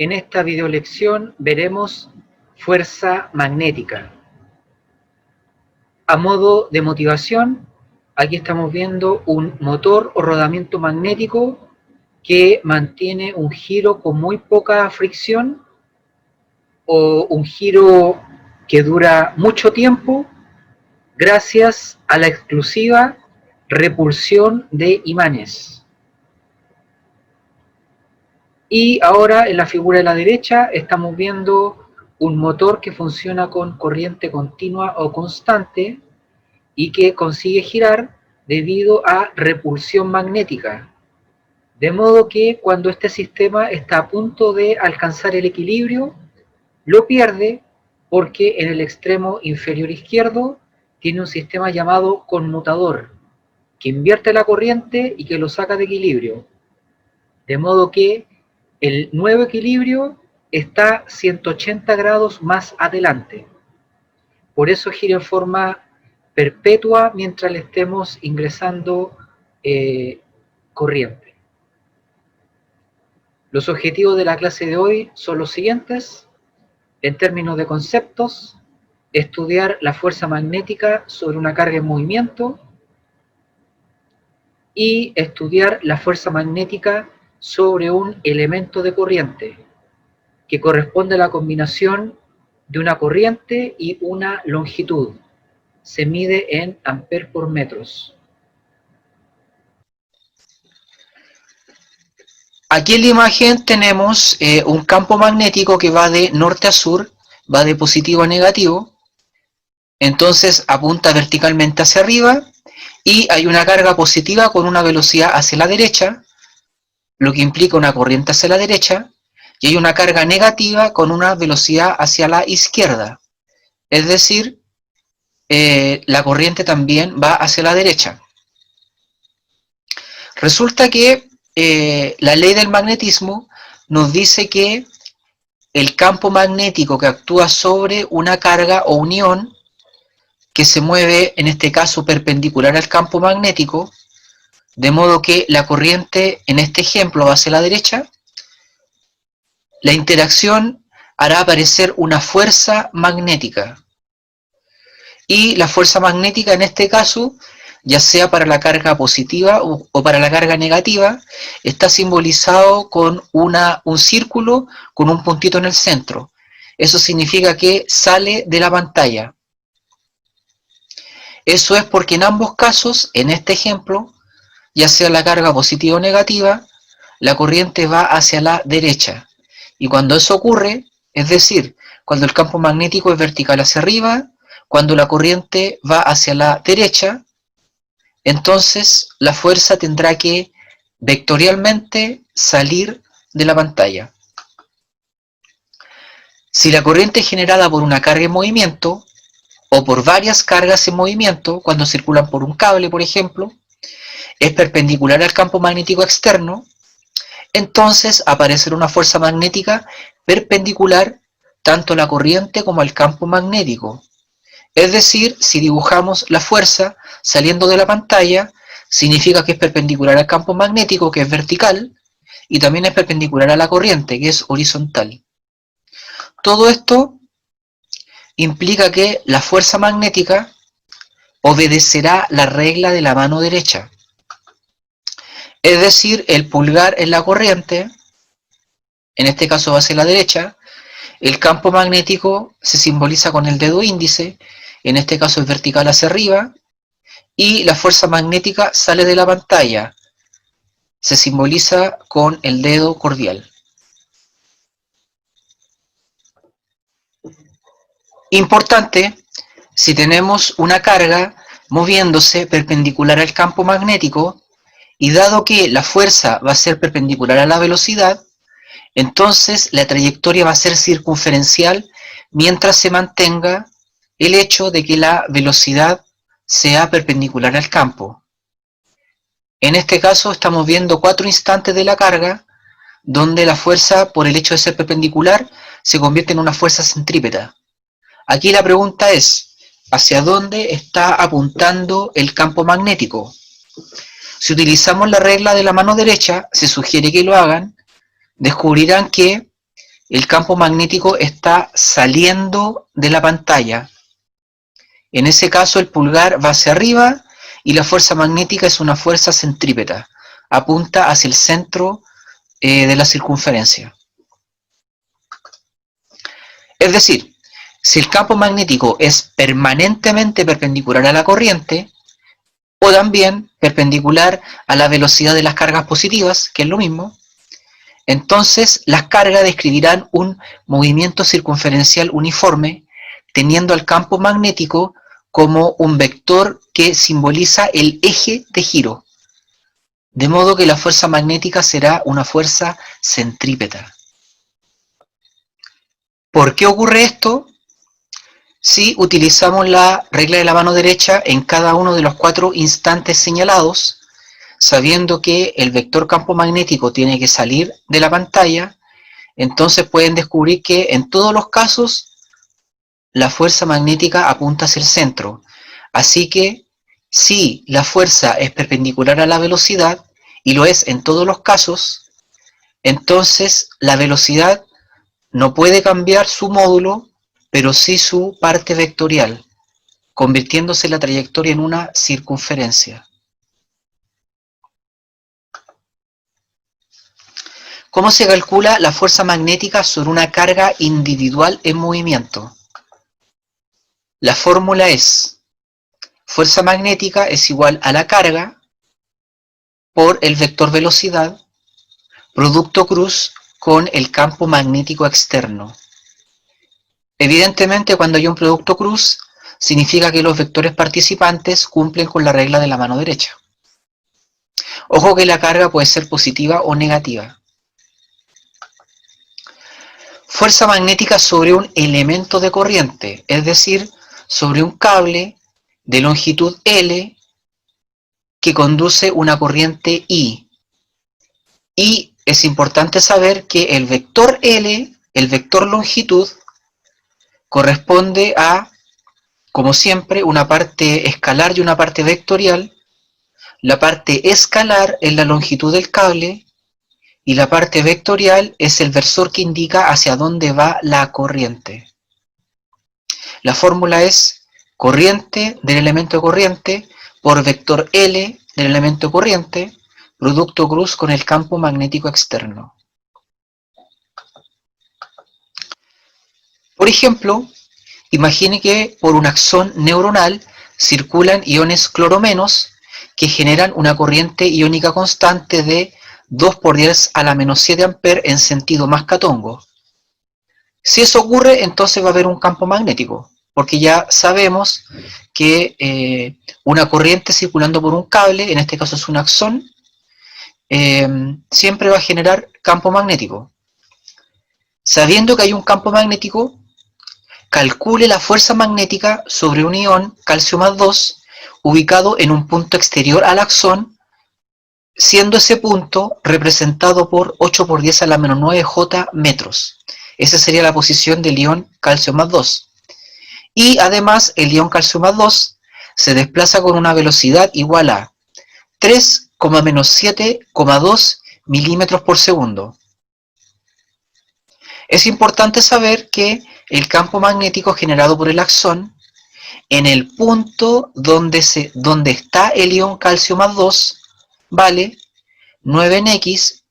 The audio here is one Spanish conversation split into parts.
En esta videolección veremos fuerza magnética. A modo de motivación, aquí estamos viendo un motor o rodamiento magnético que mantiene un giro con muy poca fricción o un giro que dura mucho tiempo gracias a la exclusiva repulsión de imanes. Y ahora en la figura de la derecha estamos viendo un motor que funciona con corriente continua o constante y que consigue girar debido a repulsión magnética. De modo que cuando este sistema está a punto de alcanzar el equilibrio, lo pierde porque en el extremo inferior izquierdo tiene un sistema llamado conmutador, que invierte la corriente y que lo saca de equilibrio. De modo que el nuevo equilibrio está 180 grados más adelante. Por eso gira en forma perpetua mientras le estemos ingresando corriente. Los objetivos de la clase de hoy son los siguientes. En términos de conceptos, estudiar la fuerza magnética sobre una carga en movimiento y estudiar la fuerza magnética sobre un elemento de corriente, que corresponde a la combinación de una corriente y una longitud. Se mide en amperes por metros. Aquí en la imagen tenemos un campo magnético que va de norte a sur, va de positivo a negativo, entonces apunta verticalmente hacia arriba y hay una carga positiva con una velocidad hacia la derecha, lo que implica una corriente hacia la derecha, y hay una carga negativa con una velocidad hacia la izquierda, es decir, la corriente también va hacia la derecha. Resulta que la ley del magnetismo nos dice que el campo magnético que actúa sobre una carga o un ion que se mueve, en este caso, perpendicular al campo magnético, de modo que la corriente, en este ejemplo, va hacia la derecha, la interacción hará aparecer una fuerza magnética. Y la fuerza magnética, en este caso, ya sea para la carga positiva o para la carga negativa, está simbolizado con un círculo con un puntito en el centro. Eso significa que sale de la pantalla. Eso es porque en ambos casos, en este ejemplo, ya sea la carga positiva o negativa, la corriente va hacia la derecha. Y cuando eso ocurre, es decir, cuando el campo magnético es vertical hacia arriba, cuando la corriente va hacia la derecha, entonces la fuerza tendrá que vectorialmente salir de la pantalla. Si la corriente es generada por una carga en movimiento, o por varias cargas en movimiento, cuando circulan por un cable, por ejemplo, es perpendicular al campo magnético externo, entonces aparecerá una fuerza magnética perpendicular tanto a la corriente como al campo magnético. Es decir, si dibujamos la fuerza saliendo de la pantalla, significa que es perpendicular al campo magnético, que es vertical, y también es perpendicular a la corriente, que es horizontal. Todo esto implica que la fuerza magnética obedecerá la regla de la mano derecha. Es decir, el pulgar en la corriente, en este caso va hacia la derecha, el campo magnético se simboliza con el dedo índice, en este caso es vertical hacia arriba, y la fuerza magnética sale de la pantalla, se simboliza con el dedo cordial. Importante, si tenemos una carga moviéndose perpendicular al campo magnético, y dado que la fuerza va a ser perpendicular a la velocidad, entonces la trayectoria va a ser circunferencial mientras se mantenga el hecho de que la velocidad sea perpendicular al campo. En este caso estamos viendo 4 instantes de la carga, donde la fuerza, por el hecho de ser perpendicular, se convierte en una fuerza centrípeta. Aquí la pregunta es, ¿hacia dónde está apuntando el campo magnético? Si utilizamos la regla de la mano derecha, se sugiere que lo hagan, descubrirán que el campo magnético está saliendo de la pantalla. En ese caso el pulgar va hacia arriba y la fuerza magnética es una fuerza centrípeta, apunta hacia el centro de la circunferencia. Es decir, si el campo magnético es permanentemente perpendicular a la corriente, o también perpendicular a la velocidad de las cargas positivas, que es lo mismo, entonces las cargas describirán un movimiento circunferencial uniforme, teniendo al campo magnético como un vector que simboliza el eje de giro, de modo que la fuerza magnética será una fuerza centrípeta. ¿Por qué ocurre esto? Si utilizamos la regla de la mano derecha en cada uno de los 4 instantes señalados, sabiendo que el vector campo magnético tiene que salir de la pantalla, entonces pueden descubrir que en todos los casos la fuerza magnética apunta hacia el centro. Así que si la fuerza es perpendicular a la velocidad, y lo es en todos los casos, entonces la velocidad no puede cambiar su módulo, pero sí su parte vectorial, convirtiéndose la trayectoria en una circunferencia. ¿Cómo se calcula la fuerza magnética sobre una carga individual en movimiento? La fórmula es: fuerza magnética es igual a la carga por el vector velocidad, producto cruz con el campo magnético externo. Evidentemente, cuando hay un producto cruz, significa que los vectores participantes cumplen con la regla de la mano derecha. Ojo que la carga puede ser positiva o negativa. Fuerza magnética sobre un elemento de corriente, es decir, sobre un cable de longitud L que conduce una corriente I. Y es importante saber que el vector L, el vector longitud, corresponde a, como siempre, una parte escalar y una parte vectorial. La parte escalar es la longitud del cable y la parte vectorial es el versor que indica hacia dónde va la corriente. La fórmula es corriente del elemento de corriente por vector L del elemento de corriente, producto cruz con el campo magnético externo. Por ejemplo, imagine que por un axón neuronal circulan iones cloromenos que generan una corriente iónica constante de 2 por 10 a la menos 7 amperes en sentido mascatongo. Si eso ocurre, entonces va a haber un campo magnético, porque ya sabemos que una corriente circulando por un cable, en este caso es un axón, siempre va a generar campo magnético. Sabiendo que hay un campo magnético, calcule la fuerza magnética sobre un ion calcio más 2 ubicado en un punto exterior al axón, siendo ese punto representado por 8 por 10 a la menos 9 J metros. Esa sería la posición del ion calcio más 2. Y además el ion calcio más 2 se desplaza con una velocidad igual a 3,-7,2 milímetros por segundo. Es importante saber que el campo magnético generado por el axón, en el punto donde está el ion calcio más 2, vale 9 en X,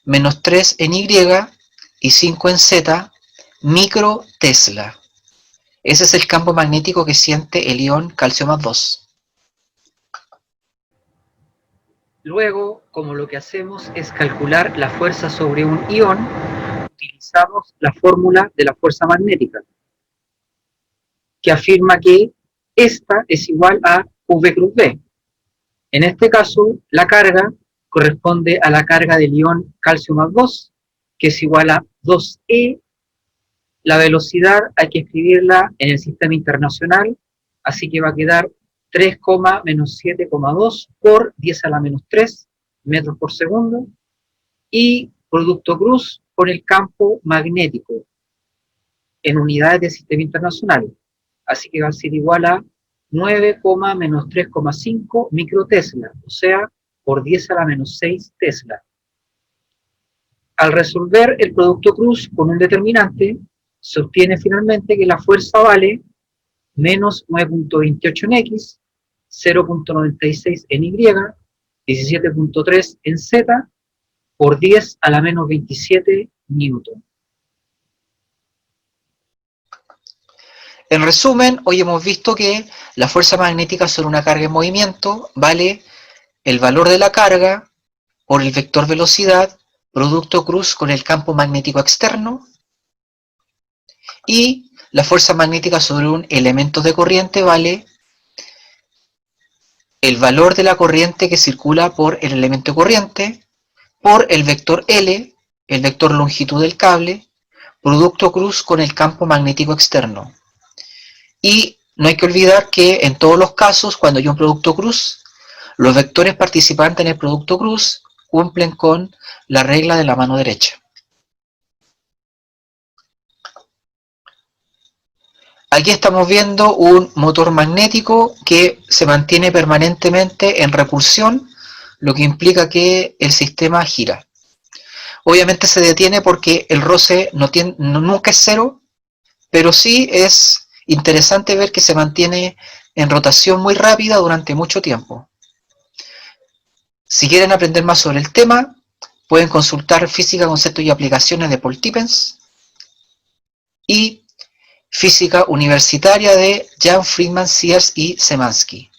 menos 3 en Y y 5 en Z micro Tesla. Ese es el campo magnético que siente el ion calcio más 2. Luego, como lo que hacemos es calcular la fuerza sobre un ion, utilizamos la fórmula de la fuerza magnética, que afirma que esta es igual a V cruz B. En este caso, la carga corresponde a la carga del ion calcio más 2, que es igual a 2E. La velocidad hay que escribirla en el sistema internacional, así que va a quedar 3,-7,2 por 10 a la menos 3 metros por segundo, y producto cruz con el campo magnético en unidades del sistema internacional. Así que va a ser igual a 9,-3,5 microtesla, o sea, por 10 a la menos 6 tesla. Al resolver el producto cruz con un determinante, se obtiene finalmente que la fuerza vale menos 9.28 en X, 0.96 en Y, 17.3 en Z, por 10 a la menos 27 newton. En resumen, hoy hemos visto que la fuerza magnética sobre una carga en movimiento vale el valor de la carga por el vector velocidad, producto cruz con el campo magnético externo, y la fuerza magnética sobre un elemento de corriente vale el valor de la corriente que circula por el elemento de corriente por el vector L, el vector longitud del cable, producto cruz con el campo magnético externo. Y no hay que olvidar que en todos los casos, cuando hay un producto cruz, los vectores participantes en el producto cruz cumplen con la regla de la mano derecha. Aquí estamos viendo un motor magnético que se mantiene permanentemente en repulsión, lo que implica que el sistema gira. Obviamente se detiene porque el roce nunca es cero, pero sí es interesante ver que se mantiene en rotación muy rápida durante mucho tiempo. Si quieren aprender más sobre el tema, pueden consultar Física, Conceptos y Aplicaciones de Paul Tippens y Física Universitaria de Jan Friedman, Sears y Szymanski.